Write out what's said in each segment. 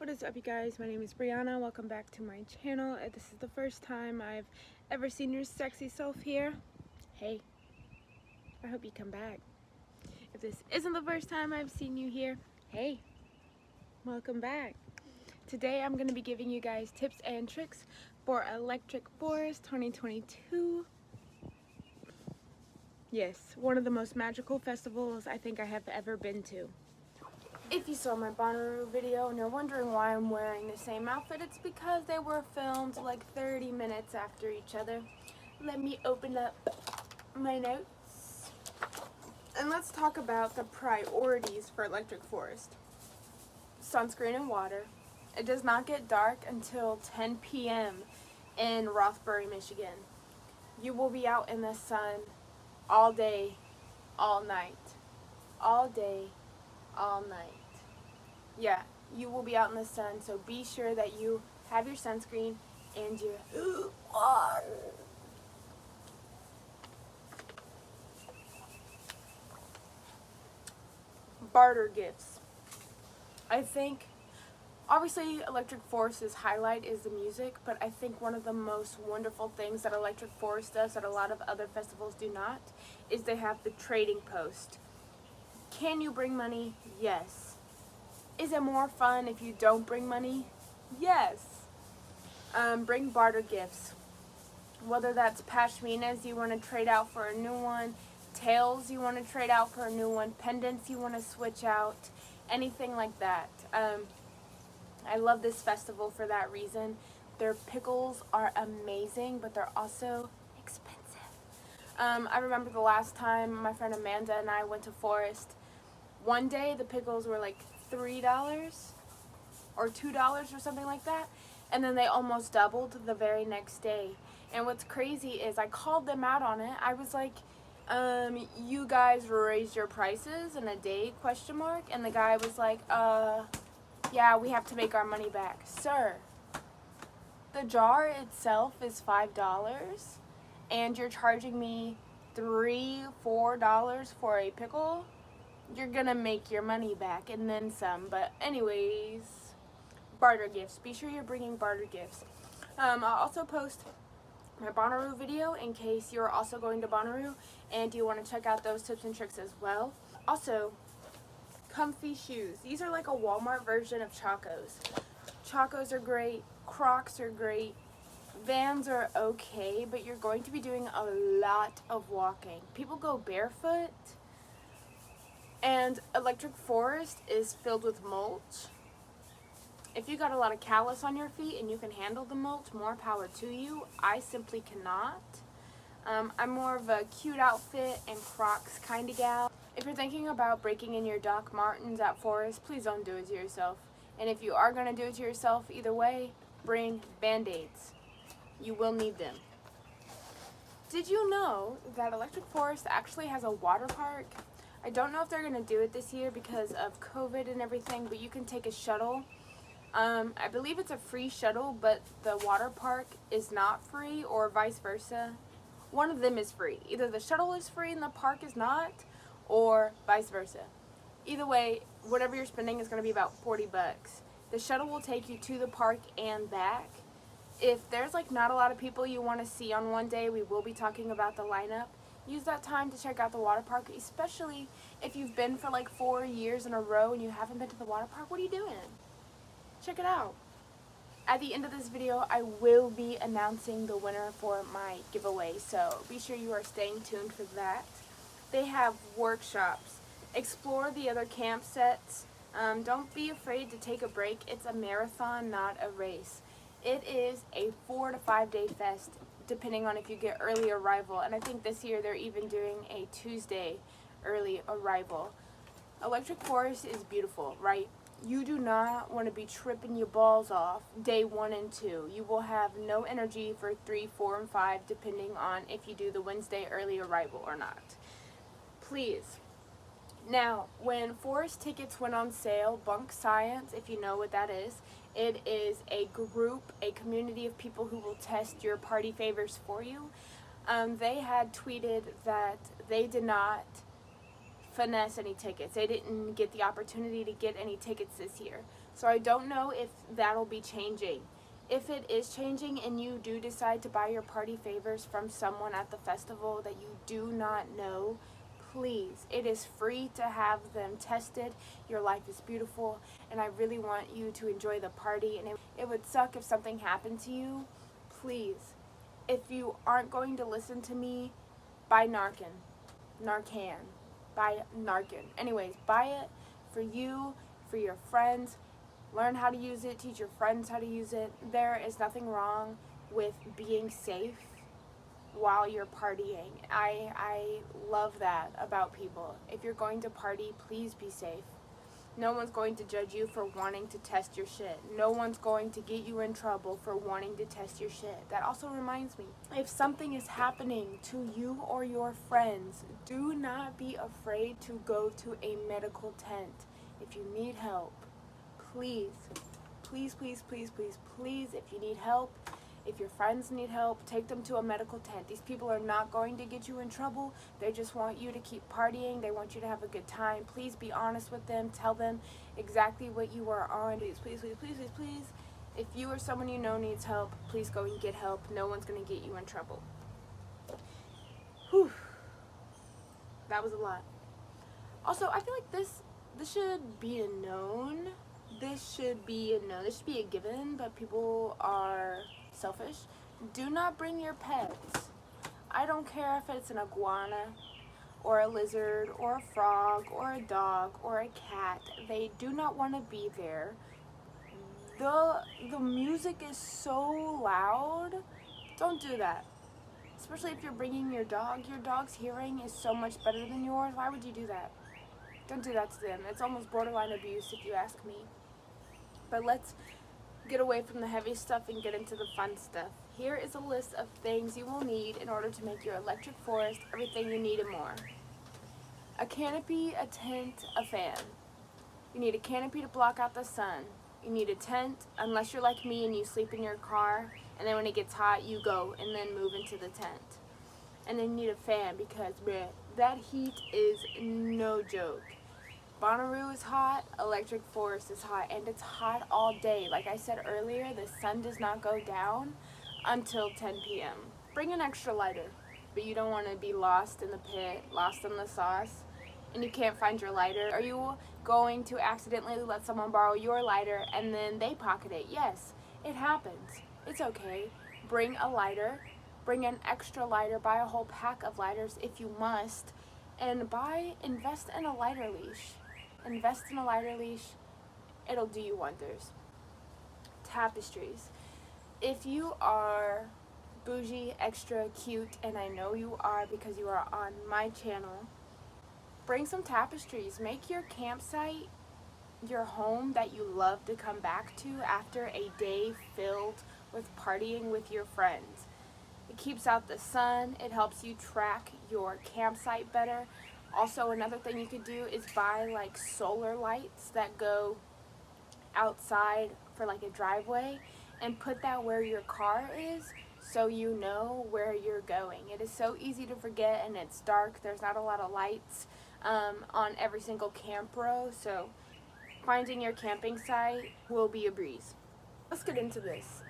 What is up, you guys? My name is Brianna. Welcome back to my channel. If this is the first time I've ever seen your sexy self here, hey, I hope you come back. If this isn't the first time I've seen you here, hey, welcome back. Today I'm going to be giving you guys tips and tricks for Electric Forest 2022. Yes, one of the most magical festivals I think I have ever been to. If you saw my Bonnaroo video and you're wondering why I'm wearing the same outfit, it's because they were filmed like 30 minutes after each other. Let me open up my notes. And let's talk about the priorities for Electric Forest. Sunscreen and water. It does not get dark until 10 p.m. in Rothbury, Michigan. You will be out in the sun all day, all night. All day, all night. Yeah, you will be out in the sun, so be sure that you have your sunscreen and your water. Barter gifts. I think, obviously, Electric Forest's highlight is the music, but I think one of the most wonderful things that Electric Forest does that a lot of other festivals do not is they have the trading post. Can you bring money? Yes. Is it more fun if you don't bring money? Yes. Bring barter gifts. Whether that's pashminas you want to trade out for a new one, tails you want to trade out for a new one, pendants you want to switch out, anything like that. I love this festival for that reason. Their pickles are amazing, but they're also expensive. I remember the last time my friend Amanda and I went to Forest. One day the pickles were like $3 or $2 or something like that, and then they almost doubled the very next day. And what's crazy is I called them out on it. I was like, you guys raised your prices in a day, ? And the guy was like, yeah, we have to make our money back. Sir, the jar itself is $5 and you're charging me $3, $4 for a pickle. You're gonna make your money back and then some. But anyways, barter gifts. Be sure you're bringing barter gifts. I'll also post my Bonnaroo video in case you're also going to Bonnaroo and you want to check out those tips and tricks as well. Also, comfy shoes. These are like a Walmart version of Chacos. Chacos are great. Crocs are great. Vans are okay, but you're going to be doing a lot of walking. People go barefoot. And Electric Forest is filled with mulch. If you got a lot of callus on your feet and you can handle the mulch, more power to you. I simply cannot. I'm more of a cute outfit and Crocs kind of gal. If you're thinking about breaking in your Doc Martens at Forest, please don't do it to yourself. And if you are going to do it to yourself, either way, bring Band-Aids. You will need them. Did you know that Electric Forest actually has a water park? I don't know if they're going to do it this year because of COVID and everything, but you can take a shuttle. I believe it's a free shuttle, but the water park is not free, or vice versa. One of them is free. Either the shuttle is free and the park is not, or vice versa. Either way, whatever you're spending is going to be about 40 bucks. The shuttle will take you to the park and back. If there's like not a lot of people you want to see on one day, we will be talking about the lineup. Use that time to check out the water park, especially if you've been for like 4 years in a row and you haven't been to the water park. What are you doing? Check it out. At the end of this video, I will be announcing the winner for my giveaway, so be sure you are staying tuned for that. They have workshops. Explore the other camp sets. Don't be afraid to take a break. It's a marathon, not a race. It is a 4 to 5 day fest, depending on if you get early arrival. And I think this year they're even doing a Tuesday early arrival. Electric Forest is beautiful, right? You do not want to be tripping your balls off day 1 and 2. You will have no energy for 3, 4, and 5, depending on if you do the Wednesday early arrival or not. Please. Now, when Forest tickets went on sale, Bunk Science, if you know what that is, it is a group, a community of people who will test your party favors for you. They had tweeted that they did not finesse any tickets. They didn't get the opportunity to get any tickets this year. So I don't know if that'll be changing. If it is changing and you do decide to buy your party favors from someone at the festival that you do not know, please, it is free to have them tested. Your life is beautiful, and I really want you to enjoy the party. And it would suck if something happened to you. Please, if you aren't going to listen to me, buy Narcan. Buy Narcan. Anyways, buy it for you, for your friends. Learn how to use it. Teach your friends how to use it. There is nothing wrong with being safe while you're partying. I love that about people. If you're going to party, please be safe. No one's going to judge you for wanting to test your shit. No one's going to get you in trouble for wanting to test your shit. That also reminds me, if something is happening to you or your friends, do not be afraid to go to a medical tent. If you need help, please, please, please, please, please, please, if you need help, if your friends need help, take them to a medical tent. These people are not going to get you in trouble. They just want you to keep partying. They want you to have a good time. Please be honest with them. Tell them exactly what you are on. Please, please, please, please, please, please. If you or someone you know needs help, please go and get help. No one's going to get you in trouble. Whew. That was a lot. Also, I feel like this should be a known. This should be a given, but people are selfish. Do not bring your pets. I don't care if it's an iguana or a lizard or a frog or a dog or a cat. They do not want to be there. The music is so loud. Don't do that. Especially if you're bringing your dog. Your dog's hearing is so much better than yours. Why would you do that? Don't do that to them. It's almost borderline abuse if you ask me. But let's get away from the heavy stuff and get into the fun stuff. Here is a list of things you will need in order to make your electric forest everything you need and more. A canopy, a tent, a fan. You need a canopy to block out the sun. You need a tent, unless you're like me and you sleep in your car, and then when it gets hot, you go and then move into the tent. And then you need a fan because, that heat is no joke. Bonnaroo is hot, Electric Forest is hot, and it's hot all day. Like I said earlier, the sun does not go down until 10 p.m. Bring an extra lighter, but you don't want to be lost in the pit, lost in the sauce, and you can't find your lighter. Are you going to accidentally let someone borrow your lighter and then they pocket it? Yes, it happens. It's okay. Bring a lighter, bring an extra lighter, buy a whole pack of lighters if you must, and invest in a lighter leash. Invest in a lighter leash, it'll do you wonders. Tapestries. If you are bougie, extra cute, and I know you are because you are on my channel, bring some tapestries. Make your campsite your home that you love to come back to after a day filled with partying with your friends. It keeps out the sun, it helps you track your campsite better. Also, another thing you could do is buy like solar lights that go outside for like a driveway and put that where your car is so you know where you're going. It is so easy to forget and it's dark. There's not a lot of lights on every single camp row, so finding your camping site will be a breeze. Let's get into this.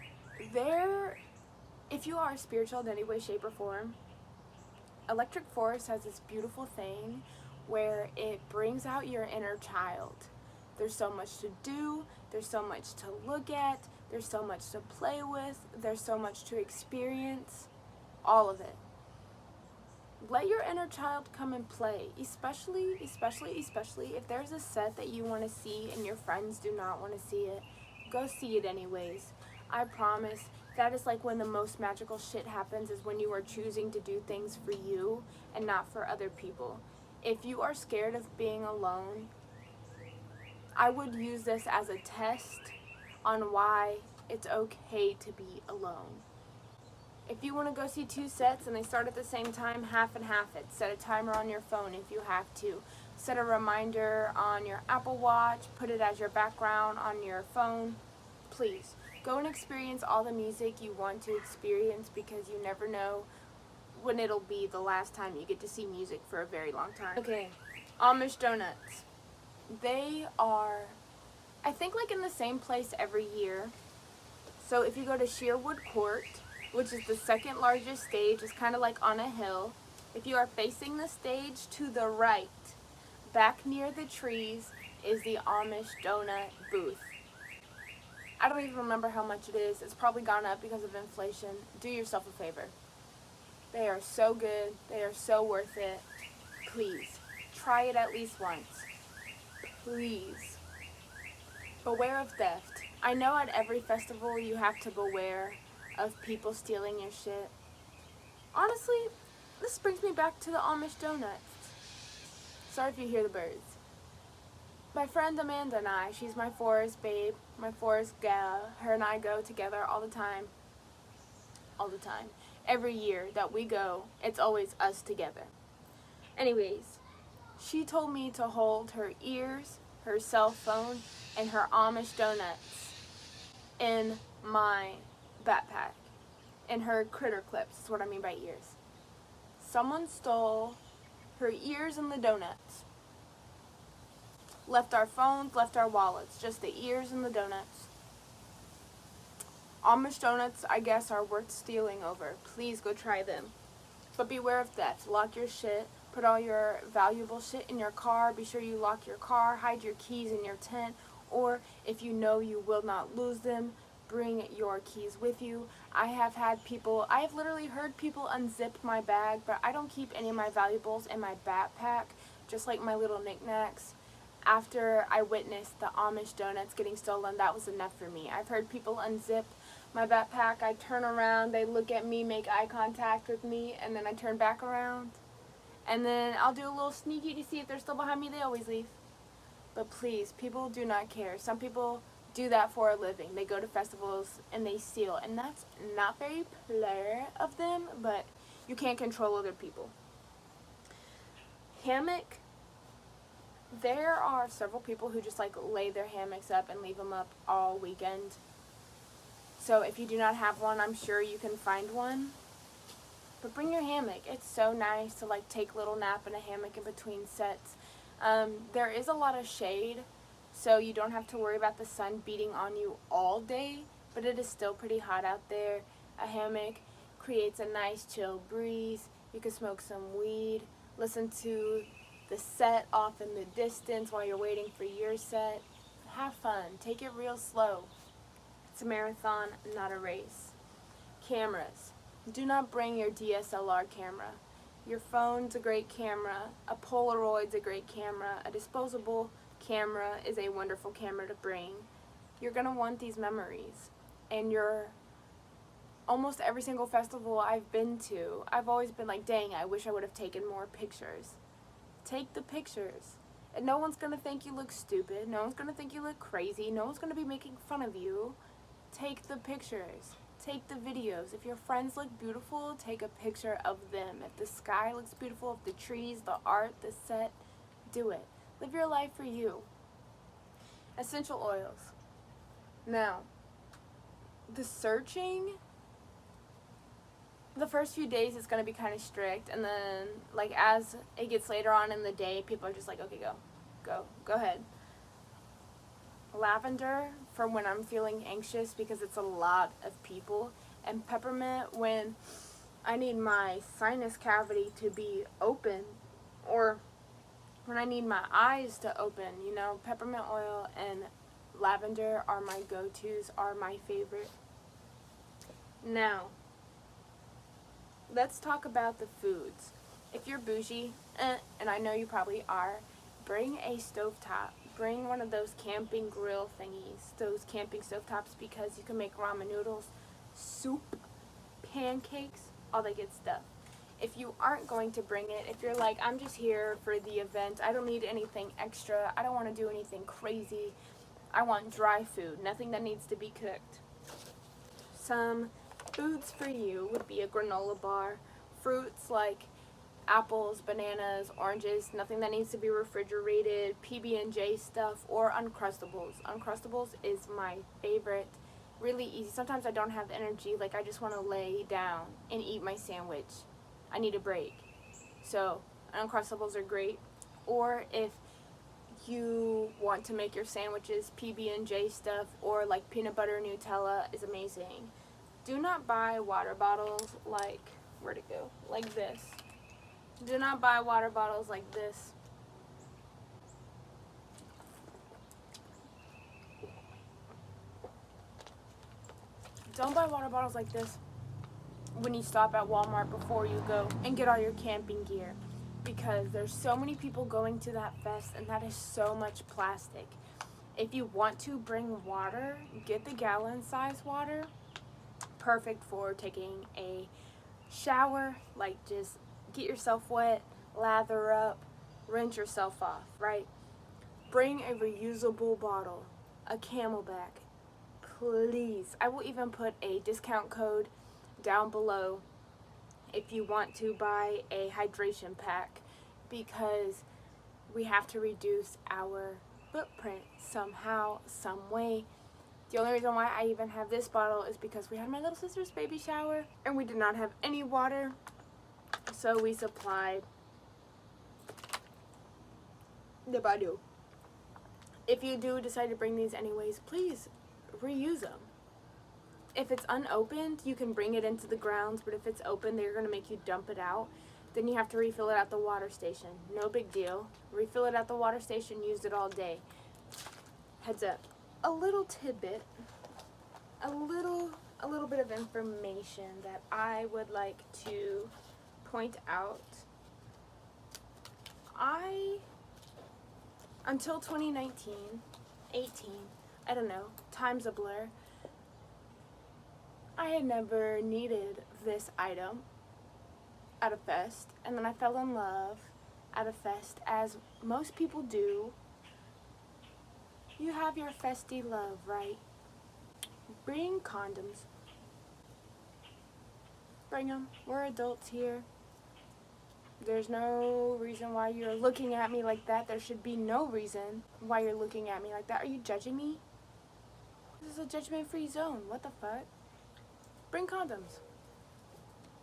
If you are spiritual in any way, shape, or form, Electric Forest has this beautiful thing where it brings out your inner child. There's so much to do, there's so much to look at, there's so much to play with, there's so much to experience, all of it. Let your inner child come and play, especially if there's a set that you want to see and your friends do not want to see it. Go see it anyways. I promise. That is like when the most magical shit happens, is when you are choosing to do things for you and not for other people. If you are scared of being alone, I would use this as a test on why it's okay to be alone. If you want to go see two sets and they start at the same time, half and half it. Set a timer on your phone if you have to. Set a reminder on your Apple Watch. Put it as your background on your phone. Please. Go and experience all the music you want to experience, because you never know when it'll be the last time you get to see music for a very long time. Okay, Amish donuts. They are I think like in the same place every year. So if you go to Sherwood Court, which is the second largest stage, it's kind of like on a hill. If you are facing the stage to the right, back near the trees is the Amish donut booth. I don't even remember how much it is. It's probably gone up because of inflation. Do yourself a favor. They are so good. They are so worth it. Please, try it at least once. Please. Beware of theft. I know at every festival you have to beware of people stealing your shit. Honestly, this brings me back to the Amish donuts. Sorry if you hear the birds. My friend Amanda and I, she's my forest babe, my forest gal. Her and I go together all the time. All the time. Every year that we go, it's always us together. Anyways, she told me to hold her ears, her cell phone, and her Amish donuts in my backpack. And her critter clips, is what I mean by ears. Someone stole her ears and the donuts. Left our phones, left our wallets, just the ears and the donuts. Amish donuts, I guess, are worth stealing over. Please go try them. But beware of theft. Lock your shit. Put all your valuable shit in your car. Be sure you lock your car. Hide your keys in your tent. Or if you know you will not lose them, bring your keys with you. I have literally heard people unzip my bag, but I don't keep any of my valuables in my backpack, just like my little knickknacks. After I witnessed the Amish donuts getting stolen, that was enough for me. I've heard people unzip my backpack. I turn around, they look at me, make eye contact with me, and then I turn back around. And then I'll do a little sneaky to see if they're still behind me. They always leave. But please, people do not care. Some people do that for a living. They go to festivals and they steal. And that's not very plain of them, but you can't control other people. Hammock. There are several people who just like lay their hammocks up and leave them up all weekend. So if you do not have one, I'm sure you can find one. But bring your hammock. It's so nice to like take a little nap in a hammock in between sets. There is a lot of shade, so you don't have to worry about the sun beating on you all day, but it is still pretty hot out there. A hammock creates a nice chill breeze. You can smoke some weed, listen to the set off in the distance while you're waiting for your set. Have fun. Take it real slow. It's a marathon, not a race. Cameras. Do not bring your DSLR camera. Your phone's a great camera. A Polaroid's a great camera. A disposable camera is a wonderful camera to bring. You're going to want these memories. And almost every single festival I've been to, I've always been like, dang, I wish I would have taken more pictures. Take the pictures. And no one's going to think you look stupid. No one's going to think you look crazy. No one's going to be making fun of you. Take the pictures. Take the videos. If your friends look beautiful, take a picture of them. If the sky looks beautiful, if the trees, the art, the set, do it. Live your life for you. Essential oils. Now, the searching, the first few days is going to be kind of strict, and then like as it gets later on in the day, people are just like, okay, go ahead. Lavender for when I'm feeling anxious because it's a lot of people, and peppermint when I need my sinus cavity to be open, or when I need my eyes to open. Peppermint oil and lavender are my go-tos, are my favorite. Now, let's talk about the foods. If you're bougie, and I know you probably are, bring a stovetop. Bring one of those camping grill thingies, those camping stovetops, because you can make ramen noodles, soup, pancakes, all that good stuff. If you aren't going to bring it, if you're like, I'm just here for the event, I don't need anything extra, I don't want to do anything crazy, I want dry food, nothing that needs to be cooked. Some foods for you would be a granola bar, fruits like apples, bananas, oranges, nothing that needs to be refrigerated, PB&J stuff, or Uncrustables. Uncrustables is my favorite. Really easy. Sometimes I don't have the energy, like I just want to lay down and eat my sandwich. I need a break. So Uncrustables are great. Or if you want to make your sandwiches, PB&J stuff, or like peanut butter Nutella is amazing. Do not buy water bottles like, where'd it go? Like this. Do not buy water bottles like this. Don't buy water bottles like this when you stop at Walmart before you go and get all your camping gear, because there's so many people going to that fest and that is so much plastic. If you want to bring water, get the gallon size water. Perfect for taking a shower, like just get yourself wet, lather up, rinse yourself off, right? Bring a reusable bottle, a Camelback, please. I will even put a discount code down below if you want to buy a hydration pack, because we have to reduce our footprint somehow, some way. The only reason why I even have this bottle is because we had my little sister's baby shower and we did not have any water, so we supplied the bottle. If you do decide to bring these anyways, please reuse them. If it's unopened, you can bring it into the grounds, but if it's open, they're going to make you dump it out. Then you have to refill it at the water station. No big deal. Refill it at the water station, use it all day. Heads up. A little tidbit, a little bit of information that I would like to point out. Until 2019, 18, I don't know, time's a blur, I had never needed this item at a fest, and then I fell in love at a fest, as most people do. You have your festy love, right? Bring condoms. Bring them. We're adults here. There's no reason why you're looking at me like that. There should be no reason why you're looking at me like that. Are you judging me? This is a judgment-free zone. What the fuck? Bring condoms.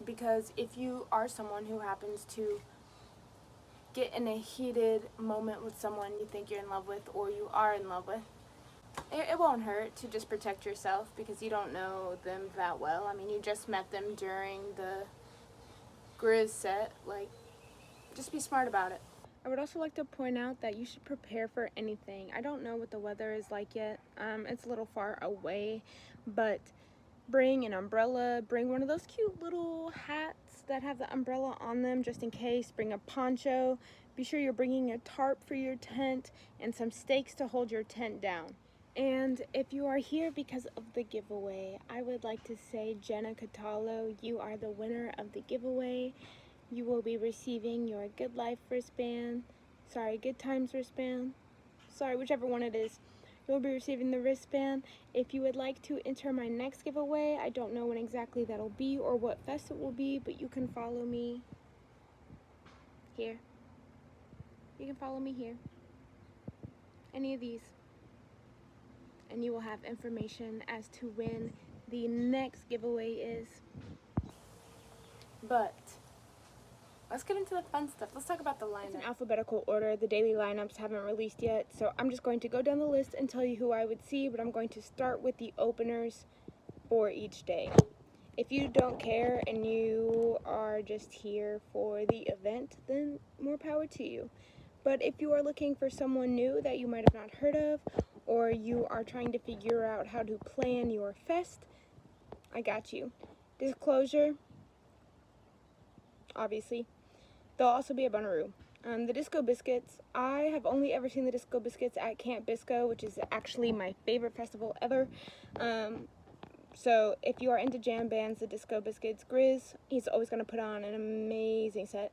Because if you are someone who happens to get in a heated moment with someone you think you're in love with or you are in love with, it won't hurt to just protect yourself, because you don't know them that well. I mean, you just met them during the Grizz set. Like, just be smart about it. I would also like to point out that you should prepare for anything. I don't know what the weather is like yet. It's a little far away, but bring an umbrella, bring one of those cute little hats that have the umbrella on them just in case. Bring a poncho. Be sure you're bringing a tarp for your tent and some stakes to hold your tent down. And if you are here because of the giveaway, I would like to say, Jenna Catalo, you are the winner of the giveaway. You will be receiving your Good Life wristband. Good Times wristband. Whichever one it is. You'll be receiving the wristband. If you would like to enter my next giveaway, I don't know when exactly that'll be or what fest it will be, but you can follow me here. You can follow me here. Any of these. And you will have information as to when the next giveaway is. But let's get into the fun stuff. Let's talk about the lineup. It's in alphabetical order. The daily lineups haven't released yet, so I'm just going to go down the list and tell you who I would see, but I'm going to start with the openers for each day. If you don't care and you are just here for the event, then more power to you. But if you are looking for someone new that you might have not heard of, or you are trying to figure out how to plan your fest, I got you. Disclosure, obviously. There'll also be a Bonnaroo. The Disco Biscuits, I have only ever seen the Disco Biscuits at Camp Bisco, which is actually my favorite festival ever. So if you are into jam bands, the Disco Biscuits, Grizz, he's always going to put on an amazing set.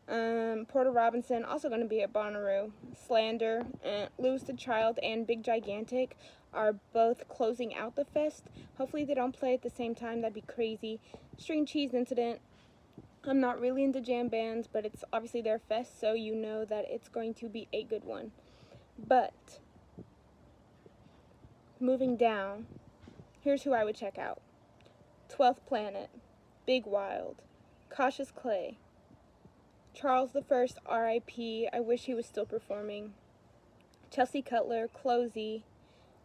Porter Robinson, also going to be at Bonnaroo. Slander, Lewis the Child, and Big Gigantic are both closing out the fest. Hopefully they don't play at the same time. That'd be crazy. String Cheese Incident. I'm not really into jam bands, but it's obviously their fest, so you know that it's going to be a good one. But moving down, here's who I would check out. 12th Planet, Big Wild, Cautious Clay, Charles I, R.I.P. I wish he was still performing. Chelsea Cutler, Closey,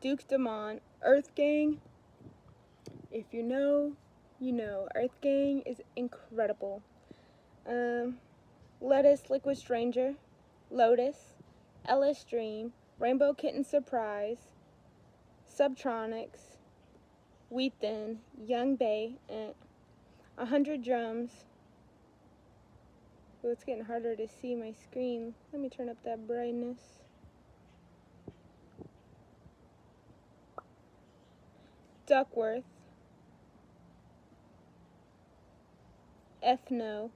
Duke Dumont, Earth Gang. If you know, you know. Earth Gang is incredible. Lettuce, Liquid Stranger, Lotus, Ellis Dream, Rainbow Kitten Surprise, Subtronics, Wheat Thin, Young Bay, and 100 Drums. Oh, it's getting harder to see my screen. Let me turn up that brightness. Duckworth, Ethno,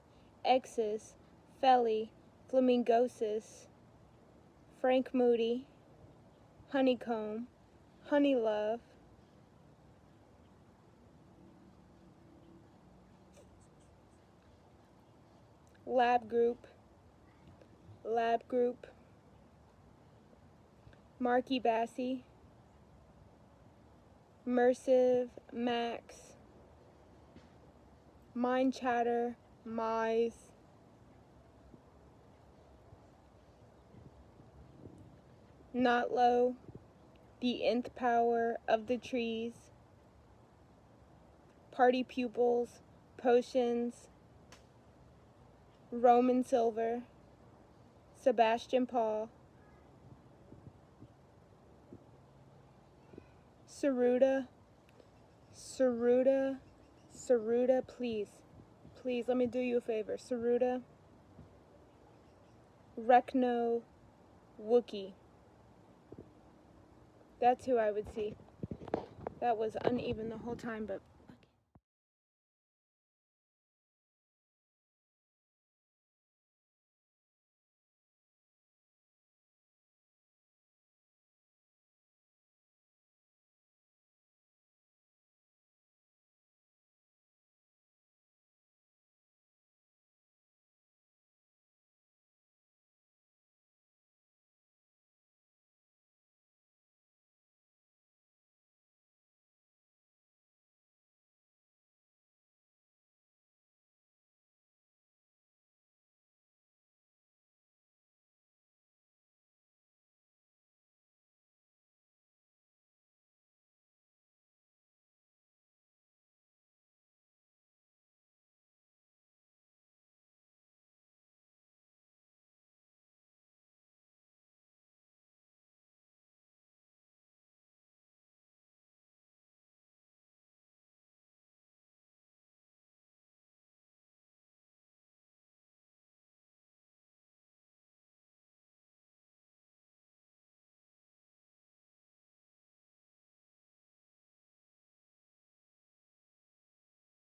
X's, Felly, Flamingosis, Frank Moody, Honeycomb, Honey Love, Lab Group, Marky Bassey, Mersive, Max, Mind Chatter, Mize, Not Low, The Nth Power of the Trees, Party Pupils, Potions, Roman Silver, Sebastian Paul, Saruda, please let me do you a favor. Saruda, Rekno, Wookie. That's who I would see. That was uneven the whole time, but